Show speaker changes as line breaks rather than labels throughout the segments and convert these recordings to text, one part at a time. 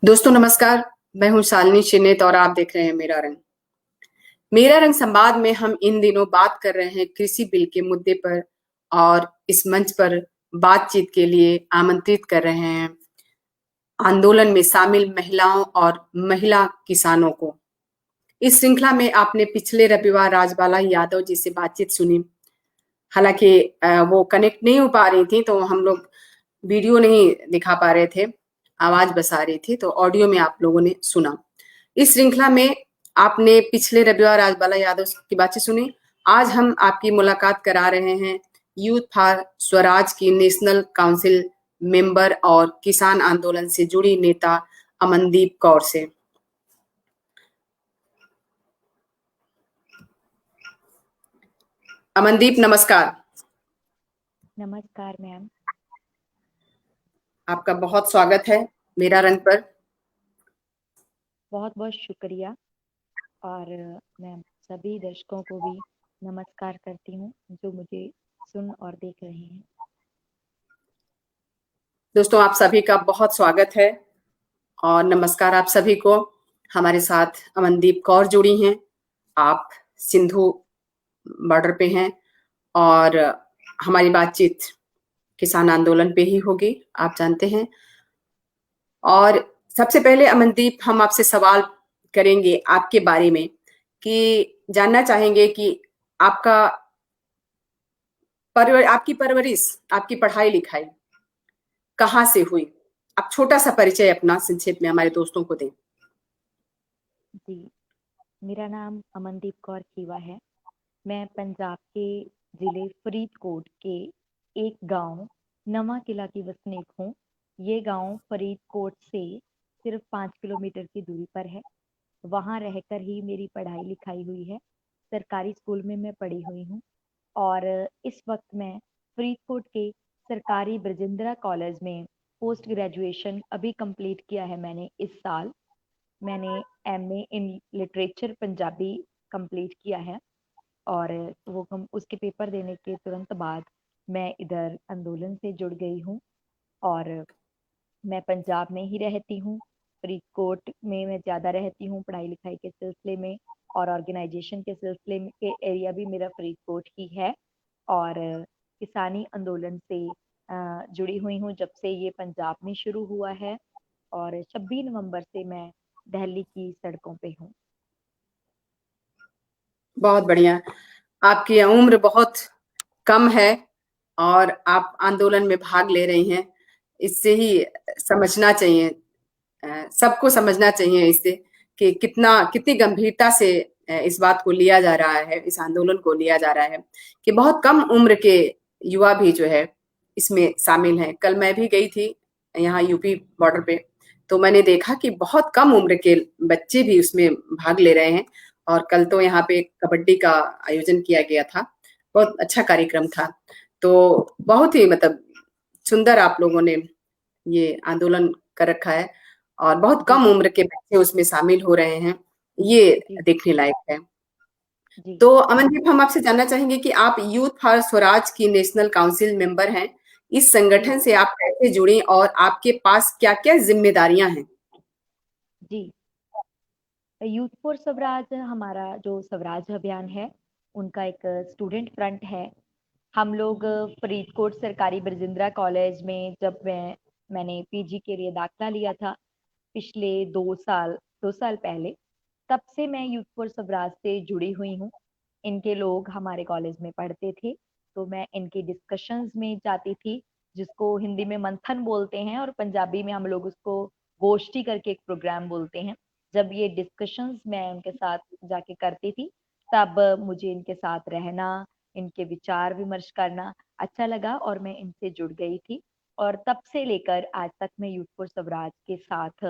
दोस्तों नमस्कार। मैं हूं शालिनी चिन्हित और आप देख रहे हैं मेरा रंग। मेरा रंग संवाद में हम इन दिनों बात कर रहे हैं कृषि बिल के मुद्दे पर और इस मंच पर बातचीत के लिए आमंत्रित कर रहे हैं आंदोलन में शामिल महिलाओं और महिला किसानों को। इस श्रृंखला में आपने पिछले रविवार राजबाला यादव जी से बातचीत सुनी। हालांकि वो कनेक्ट नहीं हो पा रही थी, तो हम लोग वीडियो नहीं दिखा पा रहे थे, आवाज बस आ रही थी, तो ऑडियो में आप लोगों ने सुना। इस श्रृंखला में आपने पिछले रविवार राजबाला यादव की बातचीत सुनी। आज हम आपकी मुलाकात करा रहे हैं यूथ फॉर स्वराज की नेशनल काउंसिल मेंबर और किसान आंदोलन से जुड़ी नेता अमनदीप कौर से। अमनदीप नमस्कार।
नमस्कार मैम।
आपका बहुत स्वागत है मेरा रंग पर।
बहुत बहुत शुक्रिया। और मैं सभी दर्शकों को भी नमस्कार करती हूँ जो मुझे सुन और देख रहे हैं।
दोस्तों आप सभी का बहुत स्वागत है और नमस्कार आप सभी को। हमारे साथ अमनदीप कौर जुड़ी हैं। आप सिंधु बॉर्डर पे हैं और हमारी बातचीत किसान आंदोलन पे ही होगी, आप जानते हैं। और सबसे पहले अमनदीप, हम आपसे सवाल करेंगे आपके बारे में कि जानना चाहेंगे कि आपका आपकी परवरिश, आपकी पढ़ाई लिखाई कहाँ से हुई। आप छोटा सा परिचय अपना संक्षेप में हमारे दोस्तों को दें।
जी, मेरा नाम अमनदीप कौर खीवा है। मैं पंजाब के ज़िले फरीदकोट के एक गांव नवा किला की वसनीक हूँ। ये गांव फरीदकोट से सिर्फ 5 किलोमीटर की दूरी पर है। वहाँ रहकर ही मेरी पढ़ाई लिखाई हुई है। सरकारी स्कूल में मैं पढ़ी हुई हूँ और इस वक्त मैं फरीदकोट के सरकारी ब्रजेंद्रा कॉलेज में पोस्ट ग्रेजुएशन अभी कंप्लीट किया है मैंने इस साल। मैंने MA in literature Punjabi complete किया है और उसके पेपर देने के तुरंत बाद मैं इधर आंदोलन से जुड़ गई हूँ और मैं पंजाब में ही रहती हूँ। फरीदकोट में मैं ज़्यादा रहती हूँ पढ़ाई लिखाई के सिलसिले में, और ऑर्गेनाइजेशन के सिलसिले में के एरिया भी मेरा फरीदकोट ही है। और किसानी आंदोलन से जुड़ी हुई हूँ जब से ये पंजाब में शुरू हुआ है और 26 नवंबर से मैं दिल्ली की सड़कों पे हूँ।
बहुत बढ़िया। आपकी उम्र बहुत कम है और आप आंदोलन में भाग ले रही हैं। इससे ही समझना चाहिए, सबको समझना चाहिए इससे कि कितनी गंभीरता से इस बात को लिया जा रहा है, इस आंदोलन को लिया जा रहा है कि बहुत कम उम्र के युवा भी जो है इसमें शामिल हैं। कल मैं भी गई थी यहाँ यूपी बॉर्डर पे, तो मैंने देखा कि बहुत कम उम्र के बच्चे भी उसमें भाग ले रहे हैं। और कल तो यहाँ पे कबड्डी का आयोजन किया गया था, बहुत अच्छा कार्यक्रम था। तो बहुत ही मतलब सुंदर आप लोगों ने ये आंदोलन कर रखा है और बहुत कम उम्र के बच्चे उसमें शामिल हो रहे हैं, ये
जी
देखने लायक है।
जी।
तो अमनदीप, हम आपसे जानना चाहेंगे कि आप यूथ फॉर स्वराज की नेशनल काउंसिल मेंबर हैं। इस
जी
संगठन से आप कैसे जुड़ी और आपके पास क्या-क्या जिम्मेदारियां हैं?
जी। यूथ फॉर स्वराज हमारा जो स्वराज अभियान है उनका एक स्टूडेंट फ्रंट है। हम लोग फरीदकोट सरकारी बरजिंदरा कॉलेज में जब मैंने पीजी के लिए दाखिला लिया था पिछले 2 साल पहले, तब से मैं यूथ फॉर स्वराज से जुड़ी हुई हूँ। इनके लोग हमारे कॉलेज में पढ़ते थे तो मैं इनके डिस्कशंस में जाती थी, जिसको हिंदी में मंथन बोलते हैं और पंजाबी में हम लोग उसको गोष्ठी करके एक प्रोग्राम बोलते हैं। जब ये डिस्कशंस मैं उनके साथ जाके करती थी तब मुझे इनके साथ रहना, इनके विचार विमर्श करना अच्छा लगा और मैं इनसे जुड़ गई थी। और तब से लेकर आज तक मैं यूथ फॉर स्वराज के साथ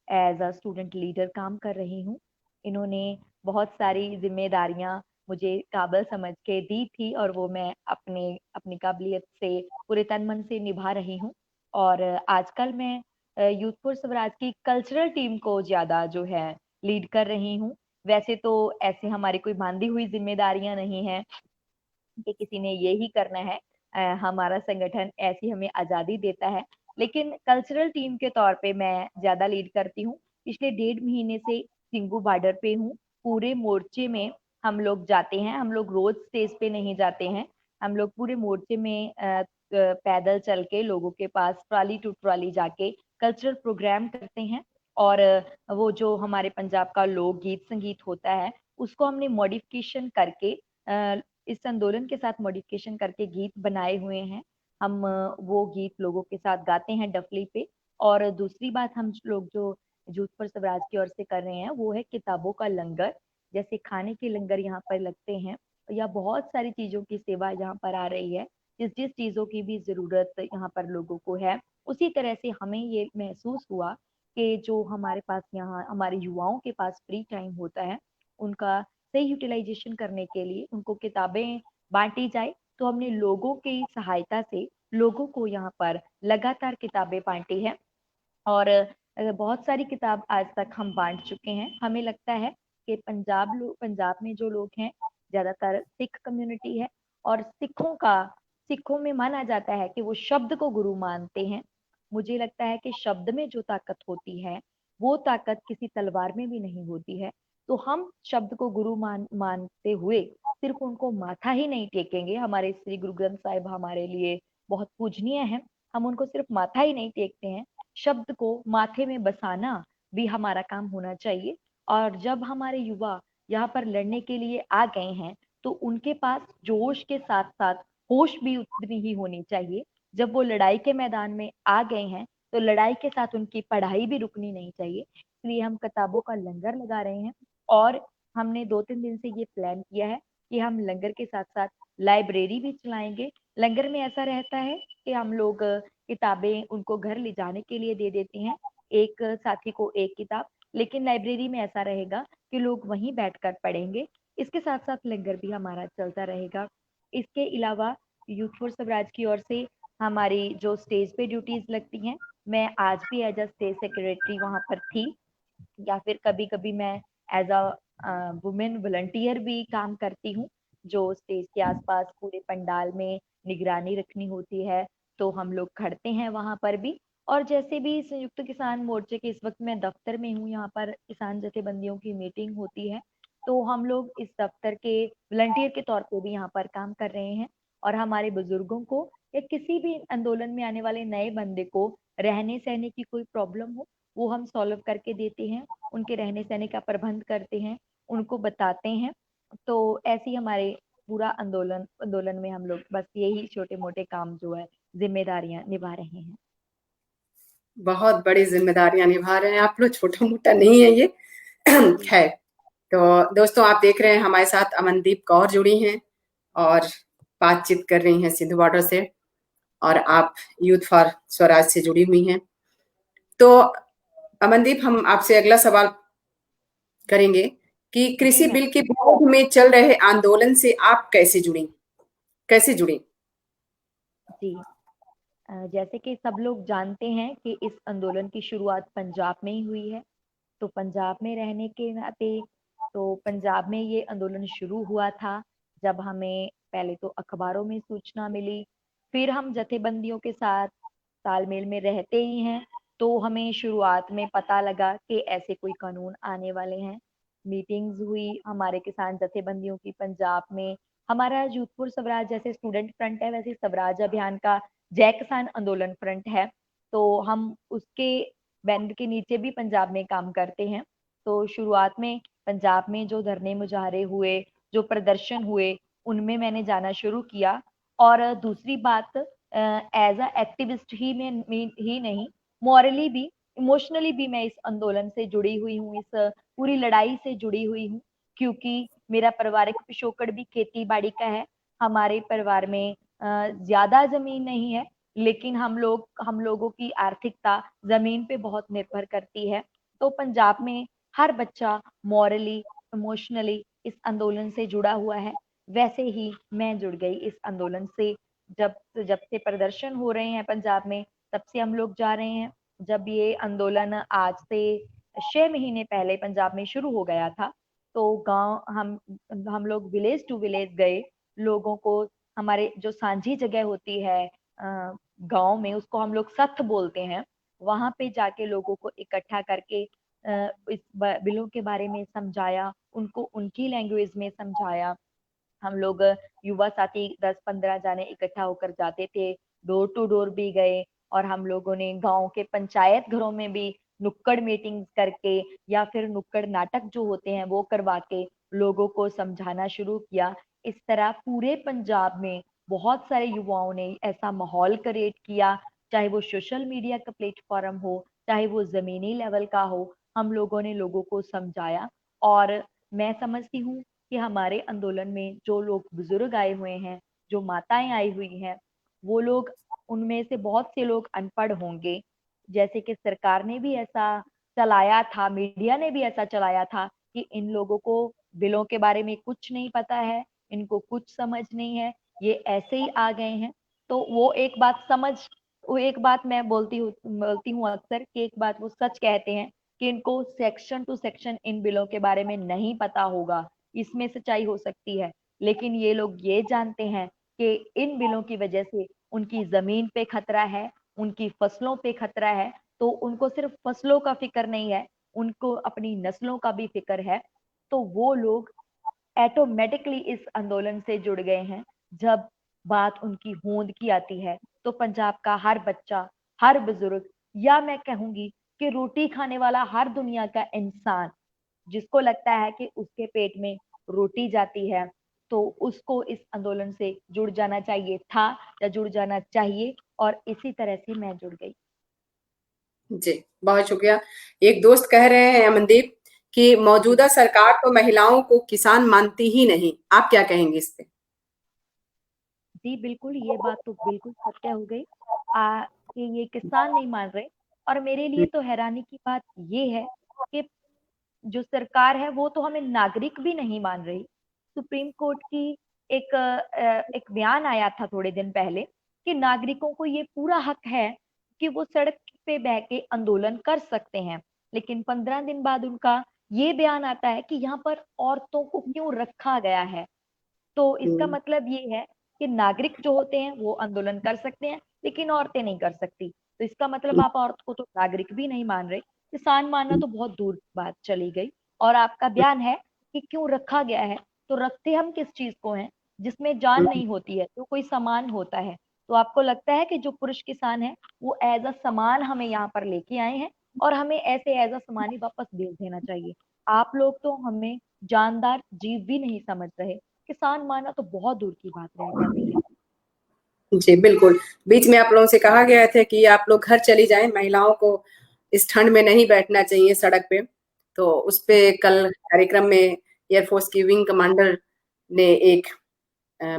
एज अ स्टूडेंट लीडर काम कर रही हूँ। इन्होंने बहुत सारी जिम्मेदारियां मुझे काबिल समझ के दी थी और वो मैं अपने अपनी काबिलियत से पूरे तन मन से निभा रही हूँ। और आजकल मैं यूथ फॉर स्वराज की कल्चरल टीम को ज़्यादा जो है लीड कर रही हूँ। वैसे तो ऐसे हमारी कोई बांधी हुई जिम्मेदारियां नहीं हैं कि किसी ने ये ही करना है। हमारा संगठन ऐसी हमें आज़ादी देता है लेकिन कल्चरल टीम के तौर पे मैं ज्यादा लीड करती हूँ। पिछले 1.5 महीने से सिंगू बॉर्डर पे हूँ। पूरे मोर्चे में हम लोग जाते हैं, हम लोग रोज स्टेज पे नहीं जाते हैं, हम लोग पूरे मोर्चे में पैदल चल के लोगों के पास ट्रॉली टू ट्रॉली जाके कल्चरल प्रोग्राम करते हैं। और वो जो हमारे पंजाब का लोकगीत संगीत होता है उसको हमने मॉडिफिकेशन करके इस आंदोलन के साथ मॉडिफिकेशन करके गीत बनाए हुए हैं। हम वो गीत लोगों के साथ गाते हैं डफली पे। और दूसरी बात हम लोग जो यूथ फॉर स्वराज की ओर से कर रहे हैं वो है किताबों का लंगर। जैसे खाने के लंगर यहाँ पर लगते हैं या बहुत सारी चीजों की सेवा यहाँ पर आ रही है, जिस जिस चीजों की भी जरूरत यहाँ पर लोगों को है, उसी तरह से हमें ये महसूस हुआ कि जो हमारे पास यहाँ हमारे युवाओं के पास फ्री टाइम होता है उनका सही यूटिलाइजेशन करने के लिए उनको किताबें बांटी जाए। तो हमने लोगों की सहायता से लोगों को यहाँ पर लगातार किताबें बांटी है। और बहुत सारी किताब आज तक हम बांट चुके हैं। हमें लगता है कि पंजाब में जो लोग हैं ज्यादातर सिख कम्युनिटी है। और सिखों में माना जाता है कि वो शब्द को गुरु मानते हैं। मुझे लगता है कि शब्द में जो ताकत होती है वो ताकत किसी तलवार में भी नहीं होती है। तो हम शब्द को गुरु मानते हुए सिर्फ उनको माथा ही नहीं टेकेंगे। हमारे श्री गुरु ग्रंथ साहिब हमारे लिए बहुत पूजनीय है। हम उनको सिर्फ माथा ही नहीं टेकते हैं, शब्द को माथे में बसाना भी हमारा काम होना चाहिए। और जब हमारे युवा यहाँ पर लड़ने के लिए आ गए हैं तो उनके पास जोश के साथ साथ होश भी उतनी ही होनी चाहिए। जब वो लड़ाई के मैदान में आ गए हैं तो लड़ाई के साथ उनकी पढ़ाई भी रुकनी नहीं चाहिए। इसलिए हम किताबों का लंगर लगा रहे हैं। और हमने 2-3 दिन से ये प्लान किया है कि हम लंगर के साथ साथ लाइब्रेरी भी चलाएंगे। लंगर में ऐसा रहता है कि हम लोग किताबें उनको घर ले जाने के लिए दे देते हैं, एक साथी को एक किताब। लेकिन लाइब्रेरी में ऐसा रहेगा कि लोग वहीं बैठकर पढ़ेंगे। इसके साथ साथ लंगर भी हमारा चलता रहेगा। इसके अलावा यूथ फॉर स्वराज की ओर से हमारी जो स्टेज पे ड्यूटीज लगती हैं, मैं आज भी एज अ स्टेज सेक्रेटरी वहां पर थी, या फिर कभी कभी मैं एज अ वुमेन वॉलंटियर भी काम करती हूँ, जो स्टेज के आसपास पूरे पंडाल में निगरानी रखनी होती है। तो हम लोग खड़ते हैं वहां पर भी। और जैसे भी संयुक्त किसान मोर्चे के इस वक्त मैं दफ्तर में हूँ, यहाँ पर किसान जथेबंदियों की मीटिंग होती है, तो हम लोग इस दफ्तर के वॉलंटियर के तौर पे भी यहाँ पर काम कर रहे हैं। और हमारे बुजुर्गों को या किसी भी आंदोलन में आने वाले नए बंदे को रहने सहने की कोई प्रॉब्लम हो वो हम सॉल्व करके देते हैं, उनके रहने सहने का प्रबंध करते हैं, उनको बताते हैं। तो ऐसे ही हमारे पूरा आंदोलन आंदोलन में हम लोग बस यही छोटे मोटे काम जो है जिम्मेदारियां निभा रहे हैं।
बहुत बड़ी जिम्मेदारियां निभा रहे हैं आप लोग, छोटा मोटा नहीं है ये। है। तो दोस्तों आप देख रहे हैं हमारे साथ अमनदीप कौर जुड़ी हैं और बातचीत कर रही हैं सिंधु बॉर्डर से, और आप यूथ फॉर स्वराज से जुड़ी हुई हैं। तो अमनदीप, हम आपसे अगला सवाल करेंगे कि
जी
कृषि
मैम।
बिल के विरोध में चल रहे आंदोलन से आप कैसे जुड़ी?
जी जैसे कि सब लोग जानते हैं कि इस आंदोलन की शुरुआत पंजाब में ही हुई है। तो पंजाब में रहने के नाते तो पंजाब में ये आंदोलन शुरू हुआ था। जब हमें पहले तो अखबारों में सूचना मिली, फिर हम जथेबंदियों के साथ तालमेल में रहते ही हैं, तो हमें शुरुआत में पता लगा कि ऐसे कोई कानून आने वाले हैं। मीटिंग्स हुई हमारे किसान जथेबंदियों की पंजाब में। हमारा यूथ फॉर स्वराज जैसे स्टूडेंट फ्रंट है, वैसे स्वराज अभियान का जय किसान आंदोलन फ्रंट है। तो हम उसके बैनर के नीचे भी पंजाब में काम करते हैं। तो शुरुआत में पंजाब में जो धरने मुजाहरे हुए, जो प्रदर्शन हुए, उनमें मैंने जाना शुरू किया। और दूसरी बात, एज अ एक्टिविस्ट ही नहीं, मॉरली भी, इमोशनली भी मैं इस आंदोलन से जुड़ी हुई हूँ, इस पूरी लड़ाई से जुड़ी हुई हूँ। क्योंकि मेरा पारिवारिक पिछोकड़ भी खेती बाड़ी का है। हमारे परिवार में ज्यादा जमीन नहीं है, लेकिन हम लोगों की आर्थिकता जमीन पे बहुत निर्भर करती है। तो पंजाब में हर बच्चा मॉरली इमोशनली इस आंदोलन से जुड़ा हुआ है। वैसे ही मैं जुड़ गई इस आंदोलन से। जब जब से प्रदर्शन हो रहे हैं पंजाब में, तब से हम लोग जा रहे हैं। जब ये आंदोलन आज से 6 महीने पहले पंजाब में शुरू हो गया था, तो गांव हम लोग विलेज टू विलेज गए। लोगों को, हमारे जो सांझी जगह होती है गांव में, उसको हम लोग सत्थ बोलते हैं, वहां पे जाके लोगों को इकट्ठा करके इस बिलों के बारे में समझाया, उनको उनकी लैंग्वेज में समझाया। हम लोग युवा साथी 10-15 जाने इकट्ठा होकर जाते थे, डोर टू डोर भी गए, और हम लोगों ने गांव के पंचायत घरों में भी नुक्कड़ मीटिंग करके या फिर नुक्कड़ नाटक जो होते हैं वो करवा के लोगों को समझाना शुरू किया। इस तरह पूरे पंजाब में बहुत सारे युवाओं ने ऐसा माहौल क्रिएट किया, चाहे वो सोशल मीडिया का प्लेटफॉर्म हो, चाहे वो जमीनी लेवल का हो, हम लोगों ने लोगों को समझाया। और मैं समझती हूँ कि हमारे आंदोलन में जो लोग बुजुर्ग आए हुए हैं, जो माताएं आई हुई हैं, वो लोग, उनमें से बहुत से लोग अनपढ़ होंगे, जैसे कि सरकार ने भी ऐसा चलाया था, मीडिया ने भी ऐसा चलाया था कि इन लोगों को बिलों के बारे में कुछ नहीं पता है, इनको कुछ समझ नहीं है, ये ऐसे ही आ गए हैं। तो वो एक बात मैं बोलती हूँ अक्सर, कि एक बात वो सच कहते हैं कि इनको सेक्शन टू सेक्शन इन बिलों के बारे में नहीं पता होगा, इसमें सच्चाई हो सकती है, लेकिन ये लोग ये जानते हैं कि इन बिलों की वजह से उनकी जमीन पे खतरा है, उनकी फसलों पे खतरा है। तो उनको सिर्फ फसलों का फिक्र नहीं है, उनको अपनी नस्लों का भी फिक्र है। तो वो लोग ऑटोमेटिकली इस आंदोलन से जुड़ गए हैं। जब बात उनकी होंद की आती है, तो पंजाब का हर बच्चा, हर बुजुर्ग, या मैं कहूंगी कि रोटी खाने वाला हर दुनिया का इंसान, जिसको लगता है कि उसके पेट में रोटी जाती है, तो उसको इस आंदोलन से जुड़ जाना चाहिए था, या जुड़ जाना चाहिए, और इसी तरह से मैं जुड़ गई।
जी, बहुत शुक्रिया। एक दोस्त कह रहे हैं अमनदीप कि
जी
मौजूदा सरकार तो महिलाओं को किसान मानती ही नहीं। आप क्या कहेंगे इस पे?
जी, बिल्कुल, ये बात तो बिल्कुल सत्य हो गई, कि ये किसान नहीं मान रहे। और मेरे लिए तो हैरानी की बात ये है कि जो सरकार है वो तो हमें नागरिक भी नहीं मान रही। सुप्रीम कोर्ट की एक बयान आया था थोड़े दिन पहले, कि नागरिकों को ये पूरा हक है कि वो सड़क पे बह के आंदोलन कर सकते हैं, लेकिन 15 दिन बाद उनका ये बयान आता है कि यहाँ पर औरतों को क्यों रखा गया है। तो इसका
हुँ,
मतलब ये है कि नागरिक जो होते हैं वो आंदोलन कर सकते हैं, लेकिन औरतें नहीं कर सकती। तो इसका मतलब आप औरत को तो नागरिक भी नहीं मान रहे, किसान मानना तो बहुत दूर की बात चली गई। और आपका बयान है कि क्यों रखा गया है, तो रखते हम किस चीज को हैं, जिसमें जान नहीं होती है, तो कोई सामान होता है। तो आपको लगता है कि जो पुरुष किसान है वो एज अ सामान हमें यहाँ पर लेके आए हैं, और हमें ऐसे एज अ सामान ही वापस भेज देना चाहिए। आप लोग तो हमें जानदार जीव भी नहीं समझ रहे, किसान मानना तो बहुत दूर की बात रह जाती है।
जी, बिल्कुल। बीच में आप लोगों से कहा गया था कि आप लोग घर चली जाएँ, महिलाओं को इस ठंड में नहीं बैठना चाहिए सड़क पे। तो उसपे
जी
कल कार्यक्रम में एयर फोर्स की विंग कमांडर ने एक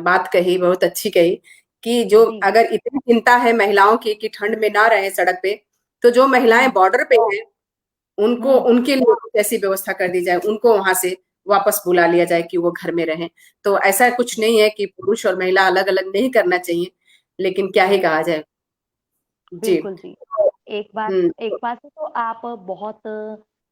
बात कही, बहुत अच्छी कही कि जो
जी
अगर इतनी चिंता है महिलाओं की कि ठंड में ना रहें सड़क पे, तो जो महिलाएँ
हम्म
बॉर्डर पे हैं, उनको
हम्म
उनके लिए कुछ ऐसी व्यवस्था कर दी जाए, उनको वहाँ से वापस बुला लिया जाए कि वो घर में रहें। तो ऐसा कुछ नहीं है कि पुरुष और महिला अलग-अलग नहीं करना चाहिए, लेकिन क्या ही कहा जाए। जी।
बिल्कुल जी।
हुँ,
एक बात से तो आप बहुत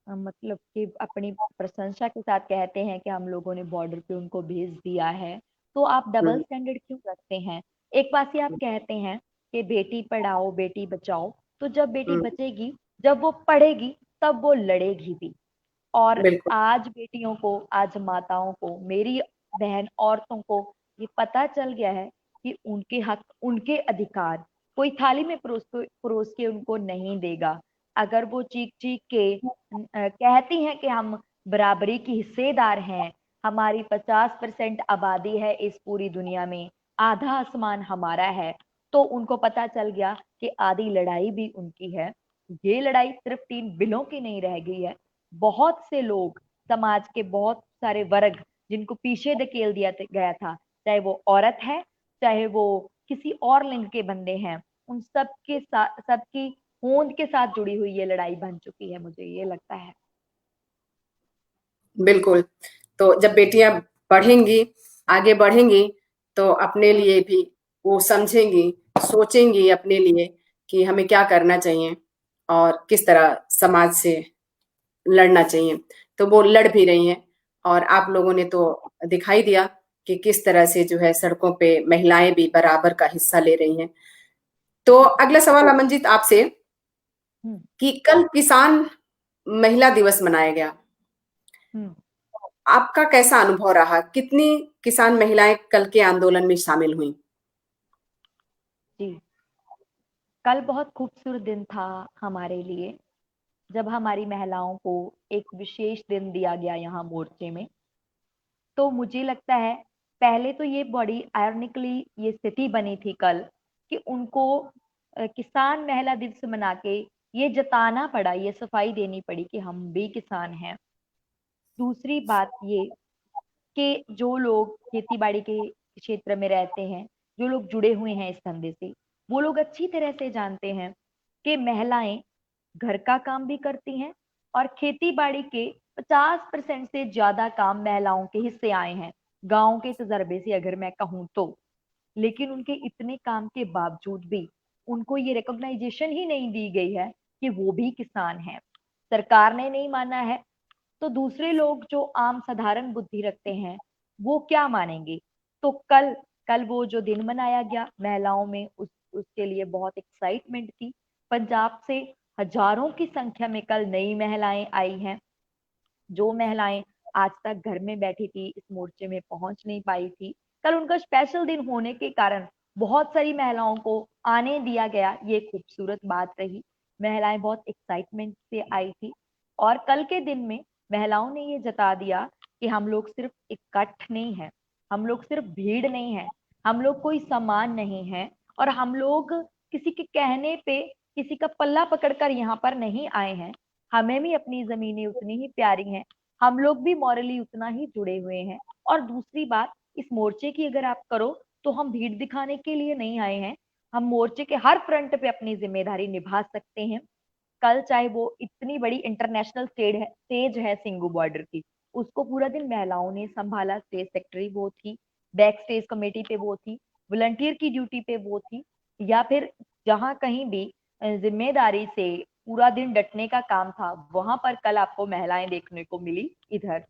मतलब कि अपनी प्रशंसा के साथ कहते हैं कि हम लोगों ने बॉर्डर पे उनको भेज दिया है, तो आप डबल
हुँ,
स्टैंडर्ड क्यों रखते हैं? एक बात से आप कहते हैं कि बेटी पढ़ाओ बेटी बचाओ, तो जब बेटी
हुँ,
बचेगी, जब वो पढ़ेगी, तब वो लड़ेगी भी। और
बिल्कुल,
आज बेटियों को, आज माताओं को, मेरी बहन औरतों को ये पता चल गया है कि उनके हक, उनके अधिकार कोई थाली में परोस के उनको नहीं देगा। अगर वो चीख चीख के कहती हैं कि हम बराबरी की हिस्सेदार हैं, हमारी 50% आबादी है इस पूरी दुनिया में, आधा आसमान हमारा है, तो उनको पता चल गया कि आधी लड़ाई भी उनकी है। ये लड़ाई सिर्फ 3 बिलों की नहीं रह गई है, बहुत से लोग, समाज के बहुत सारे वर्ग, जिनको पीछे धकेल दिया गया था, चाहे वो औरत है, चाहे वो किसी और लिंग के बंदे हैं, उन सबके साथ, सबकी होंद के साथ जुड़ी हुई ये लड़ाई बन चुकी है, मुझे ये लगता है।
बिल्कुल। तो जब बेटियाँ पढ़ेंगी, आगे बढ़ेंगी, तो अपने
हम्म,
लिए भी वो समझेंगी, सोचेंगी अपने लिए कि हमें क्या करना चाहिए और किस तरह समाज से लड़ना चाहिए। तो वो लड़ भी रही हैं और आप लोगों ने तो दिखाई दिया कि किस तरह से जो है सड़कों पे महिलाएँ भी बराबर का हिस्सा ले रही हैं। तो अगला सवाल अमनजीत आपसे
हम्म।
कि कल किसान महिला दिवस मनाया गया,
हम्म।
आपका कैसा अनुभव रहा? कितनी किसान महिलाएं कल के आंदोलन में शामिल हुई?
जी, कल बहुत खूबसूरत दिन था हमारे लिए, जब हमारी महिलाओं को एक विशेष दिन दिया गया यहाँ मोर्चे में। तो मुझे लगता है पहले तो ये बड़ी आयरनिकली ये स्थिति बनी थी कल कि उनको किसान महिला दिवस मना के ये जताना पड़ा, ये सफाई देनी पड़ी कि हम भी किसान हैं। दूसरी बात ये कि जो लोग खेती बाड़ी के क्षेत्र में रहते हैं, जो लोग जुड़े हुए हैं इस धंधे से, वो लोग अच्छी तरह से जानते हैं कि महिलाएं घर का काम भी करती हैं और खेती बाड़ी के 50% से ज्यादा काम महिलाओं के हिस्से आए हैं, गांव के तजर्बे से अगर मैं कहूँ तो। लेकिन उनके इतने काम के बावजूद भी उनको ये रिकॉग्नाइजेशन ही नहीं दी गई है कि वो भी किसान हैं। सरकार ने नहीं माना है, तो दूसरे लोग जो आम साधारण बुद्धि रखते हैं वो क्या मानेंगे? तो कल कल वो जो दिन मनाया गया महिलाओं में, उसके लिए बहुत एक्साइटमेंट थी। पंजाब से हजारों की संख्या में कल नई महिलाएं आई हैं। जो महिलाएं आज तक घर में बैठी थी, इस मोर्चे में पहुंच नहीं पाई थी, कल उनका स्पेशल दिन होने के कारण बहुत सारी महिलाओं को आने दिया गया। ये खूबसूरत बात रही। महिलाएं बहुत एक्साइटमेंट से आई थी और कल के दिन में महिलाओं ने ये जता दिया कि हम लोग सिर्फ इकट्ठ नहीं है, हम लोग सिर्फ भीड़ नहीं है, हम लोग कोई सामान नहीं है, और हम लोग किसी के कहने पे, किसी का पल्ला पकड़कर यहाँ पर नहीं आए हैं। हमें भी अपनी जमीनें उतनी ही प्यारी हैं, हम लोग भी मॉरली उतना ही जुड़े हुए हैं। और दूसरी बात, इस मोर्चे की अगर आप करो तो हम भीड़ दिखाने के लिए नहीं आए हैं, हम मोर्चे के हर फ्रंट पे अपनी जिम्मेदारी निभा सकते हैं। कल चाहे वो इतनी बड़ी इंटरनेशनल स्टेज है सिंगू बॉर्डर की, उसको पूरा दिन महिलाओं ने संभाला। स्टेज सेक्रेटरी वो थी, बैक स्टेज कमेटी पे वो थी, वॉलंटियर की ड्यूटी पे वो थी, या फिर जहां कहीं भी जिम्मेदारी से पूरा दिन डटने का काम था, वहां पर कल आपको महिलाएं देखने को मिली इधर।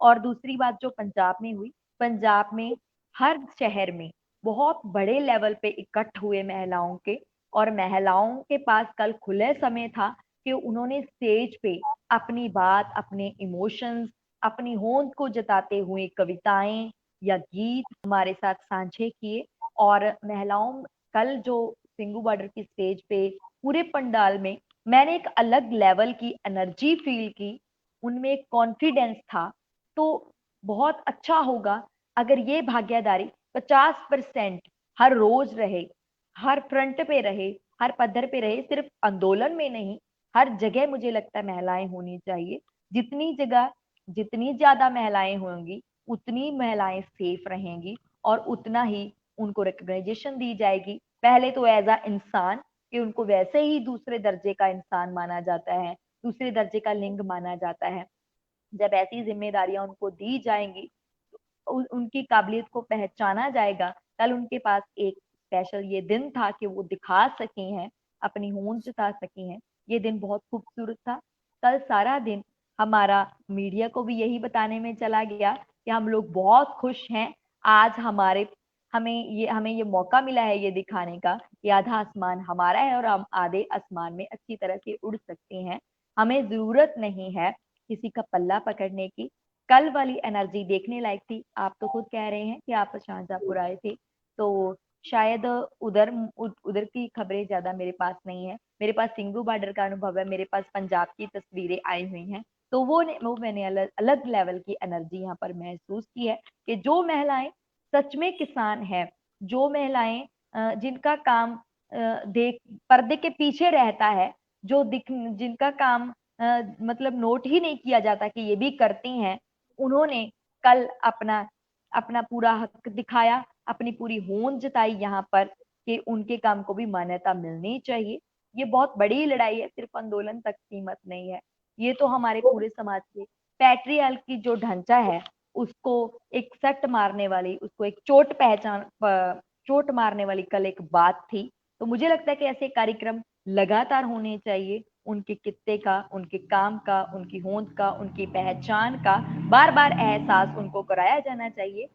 और दूसरी बात जो पंजाब में हुई, पंजाब में हर शहर में बहुत बड़े लेवल पे इकट्ठ हुए महिलाओं के, और महिलाओं के पास कल खुले समय था कि उन्होंने स्टेज पे अपनी बात, अपने इमोशंस, अपनी होंद को जताते हुए कविताएं या गीत हमारे साथ साझे किए। और महिलाओं कल जो सिंगू बॉर्डर की स्टेज पे पूरे पंडाल में, मैंने एक अलग लेवल की एनर्जी फील की, उनमें एक कॉन्फिडेंस था। तो बहुत अच्छा होगा अगर ये भागीदारी 50% हर रोज रहे, हर फ्रंट पे रहे, हर पद्धर पे रहे, सिर्फ आंदोलन में नहीं, हर जगह मुझे लगता है महिलाएं होनी चाहिए। जितनी जगह, जितनी ज्यादा महिलाएं होंगी, उतनी महिलाएं सेफ रहेंगी और उतना ही उनको रिकग्नाइजेशन दी जाएगी। पहले तो एज अ इंसान, कि उनको वैसे ही दूसरे दर्जे का इंसान माना जाता है, दूसरे दर्जे का लिंग माना जाता है। जब ऐसी जिम्मेदारियां उनको दी जाएंगी, उनकी काबिलियत को पहचाना जाएगा। कल उनके पास एक स्पेशल ये दिन था कि वो दिखा सके हैं, अपनी होंद जता सके हैं। ये दिन बहुत खूबसूरत था। कल सारा दिन हमारा मीडिया को भी यही बताने में चला गया कि हम लोग बहुत खुश हैं। आज हमें ये मौका मिला है ये दिखाने का कि आधा आसमान हमारा है और हम आधे आसमान में अच्छी तरह से उड़ सकते हैं। हमें जरूरत नहीं है किसी का पल्ला पकड़ने की। कल वाली एनर्जी देखने लायक थी। आप तो खुद कह रहे हैं कि आप शाहजहांपुर आए थे, तो शायद उधर की खबरें ज्यादा मेरे पास नहीं है। मेरे पास सिंगू बॉर्डर का अनुभव है, मेरे पास पंजाब की तस्वीरें आई हुई हैं। तो वो मैंने अलग अलग लेवल की एनर्जी यहाँ पर महसूस की है कि जो महिलाएं सच में किसान है, जो महिलाएं जिनका काम देख पर्दे के पीछे रहता है, जो दिख जिनका काम मतलब नोट ही नहीं किया जाता कि ये भी करती हैं, उन्होंने कल अपना अपना पूरा हक दिखाया, अपनी पूरी होंद जताई यहाँ पर कि उनके काम को भी मान्यता मिलनी चाहिए। ये बहुत बड़ी लड़ाई है, सिर्फ आंदोलन तक सीमित नहीं है। ये तो हमारे पूरे समाज के पैट्रियार्की की जो ढांचा है, उसको एक सट मारने वाली, उसको एक चोट मारने वाली कल एक बात थी। तो मुझे लगता है कि ऐसे कार्यक्रम लगातार होने चाहिए। उनके कित्ते का, उनके काम का, उनकी होंद का, उनकी पहचान का बार बार एहसास उनको कराया जाना चाहिए।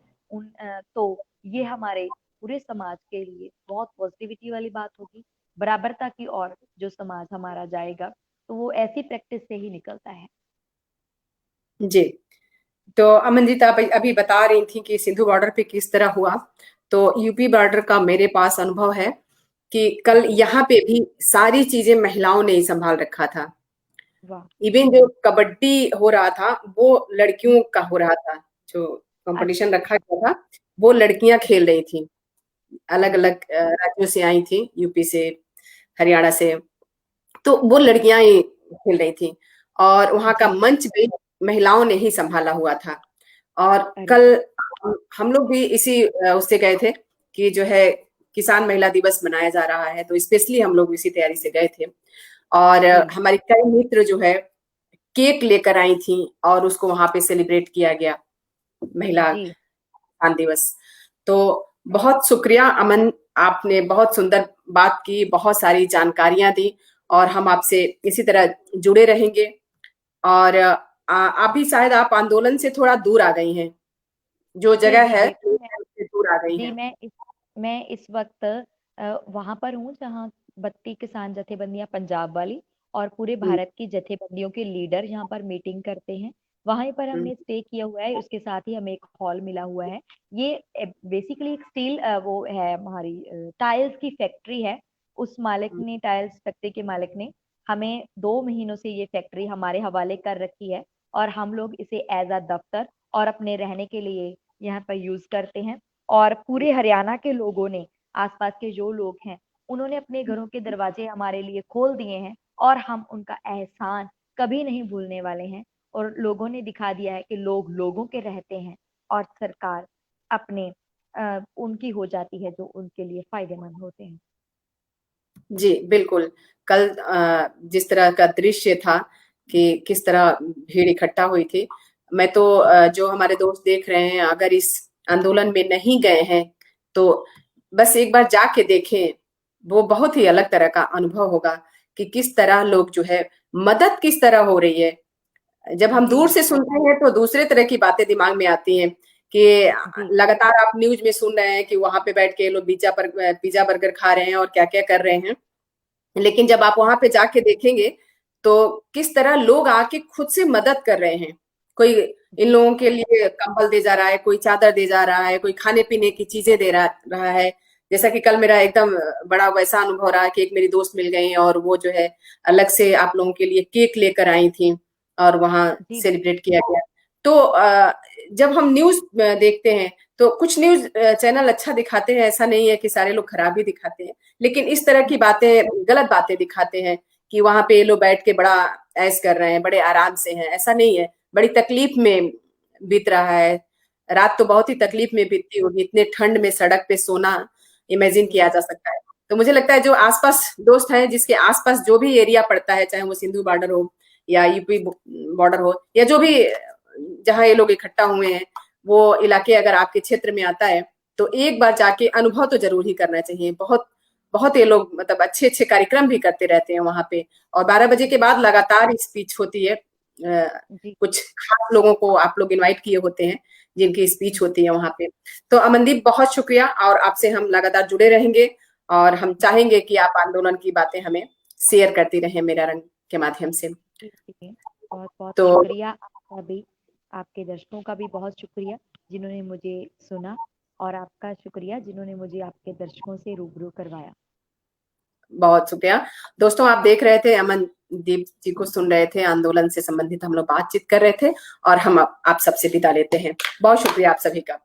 तो ये हमारे पूरे समाज के लिए बहुत पॉजिटिविटी वाली बात होगी। बराबरता की ओर जो समाज हमारा जाएगा, तो वो ऐसी प्रैक्टिस से ही निकलता है।
जी। तो अमनजीत, आप अभी बता रही थी कि सिंधु बॉर्डर पे किस तरह हुआ। तो यूपी बॉर्डर का मेरे पास अनुभव है कि कल यहाँ पे भी सारी चीजें महिलाओं ने ही संभाल रखा था।
वाह।
इवन जो कबड्डी हो रहा था वो लड़कियों का हो रहा था। जो कंपटीशन
अच्छा।
रखा गया था वो लड़कियां खेल रही थी। अलग
जी।
अलग राज्यों से आई थी, यूपी से, हरियाणा से। तो वो लड़कियां ही खेल रही थी और वहां का
जी।
मंच भी महिलाओं ने ही संभाला हुआ था। और
अरे
कल हम लोग भी इसी उससे गए थे कि जो है किसान महिला दिवस मनाया जा रहा है, तो स्पेशली हम लोग इसी तैयारी से गए थे। और
जी।
हमारी कई मित्र जो है केक लेकर आई थी और उसको वहां पे सेलिब्रेट किया गया, महिला
जी।
किसान दिवस। तो बहुत शुक्रिया अमन, आपने बहुत सुंदर बात की, बहुत सारी जानकारियां दी और हम आपसे इसी तरह जुड़े रहेंगे। और अभी शायद आप आंदोलन से थोड़ा दूर आ गई हैं, जो
जी।
जगह
जी
है
बिल्कुल।
उससे दूर आ गई
जी,
हैं।
मैं इस वक्त वहां पर हूँ जहाँ 32 किसान जथेबंदियां पंजाब वाली और पूरे
हम्म,
भारत की जथेबंदियों के लीडर यहाँ पर मीटिंग करते हैं। वहीं पर
हम्म,
हमने स्टे किया हुआ है, उसके साथ ही हमें एक हॉल मिला हुआ है। ये बेसिकली एक स्टील वो है, हमारी टाइल्स की फैक्ट्री है। उस मालिक
हम्म,
ने, टाइल्स फैक्ट्री के मालिक ने हमें 2 महीनों से ये फैक्ट्री हमारे हवाले कर रखी है, और हम लोग इसे एज अ दफ्तर और अपने रहने के लिए यहाँ पर यूज करते हैं। और पूरे हरियाणा के लोगों ने, आसपास के जो लोग हैं, उन्होंने अपने घरों के दरवाजे हमारे लिए खोल दिए हैं, और हम उनका एहसान कभी नहीं भूलने वाले हैं। और लोगों ने दिखा दिया है कि लोग लोगों के रहते हैं और सरकार अपने उनकी हो जाती है जो उनके लिए फायदेमंद होते हैं।
जी बिल्कुल। कल जिस तरह का दृश्य था कि किस तरह भीड़ इकट्ठा हुई थी, मैं तो जो हमारे दोस्त देख रहे हैं अगर इस आंदोलन में नहीं गए हैं तो बस एक बार जाके देखें, वो बहुत ही अलग तरह का अनुभव होगा कि किस तरह लोग जो है, मदद किस तरह हो रही है। जब हम
जी।
दूर से सुनते हैं तो दूसरे तरह की बातें दिमाग में आती हैं कि
जी।
लगातार आप न्यूज में सुन रहे हैं कि वहां पे बैठ के लोग पिज्जा बर्गर खा रहे हैं और क्या क्या कर रहे हैं। लेकिन जब आप वहां पे जाके देखेंगे तो किस तरह लोग आके खुद से मदद कर रहे हैं। कोई इन
जी।
लोगों के लिए कंबल दे जा रहा है, कोई चादर दे जा रहा है, कोई खाने पीने की चीजें दे रहा है। जैसा कि कल मेरा एकदम बड़ा वैसा अनुभव रहा कि एक मेरी दोस्त मिल गई और वो जो है अलग से आप लोगों के लिए केक लेकर आई थी और वहां
जी।
सेलिब्रेट किया गया। तो जब हम न्यूज देखते हैं तो कुछ न्यूज चैनल अच्छा दिखाते हैं, ऐसा नहीं है कि सारे लोग खराब ही दिखाते हैं, लेकिन इस तरह की बातें, गलत बातें दिखाते हैं कि वहां पे ये लोग बैठ के बड़ा ऐश कर रहे हैं, बड़े आराम से हैं, ऐसा नहीं है। बड़ी तकलीफ में बीत रहा है। रात तो बहुत ही तकलीफ में बीतती होगी, इतने ठंड में सड़क पे सोना इमेजिन
जी।
किया जा सकता है। तो मुझे लगता है जो आसपास दोस्त हैं, जिसके आसपास जो भी एरिया पड़ता है, चाहे वो सिंधु बॉर्डर हो या यूपी बॉर्डर हो या जो भी जहाँ ये लोग इकट्ठा हुए हैं, वो इलाके अगर आपके क्षेत्र में आता है तो एक बार जाके अनुभव तो जरूर ही करना चाहिए। बहुत बहुत ये लोग मतलब अच्छे अच्छे कार्यक्रम भी करते रहते हैं वहां पे। और 12 बजे के बाद लगातार स्पीच होती है।
जी।
कुछ खास लोगों को आप लोग इनवाइट किए होते हैं जिनकी स्पीच
जी।
होती है वहां पे। तो अमनदीप, बहुत शुक्रिया और आपसे हम लगातार जुड़े रहेंगे और हम चाहेंगे कि आप आंदोलन की बातें हमें शेयर करती रहें मेरा रंग के माध्यम से।
जी। जी। बहुत बहुत
तो
शुक्रिया आपका भी, आपके दर्शकों का भी बहुत शुक्रिया जिन्होंने मुझे सुना, और आपका शुक्रिया जिन्होंने मुझे आपके दर्शकों से रूबरू करवाया।
बहुत शुक्रिया। दोस्तों, आप देख रहे थे, अमनदीप जी को सुन रहे थे, आंदोलन से संबंधित हम लोग बातचीत कर रहे थे और हम आप सबसे विदा लेते हैं। बहुत शुक्रिया आप सभी का।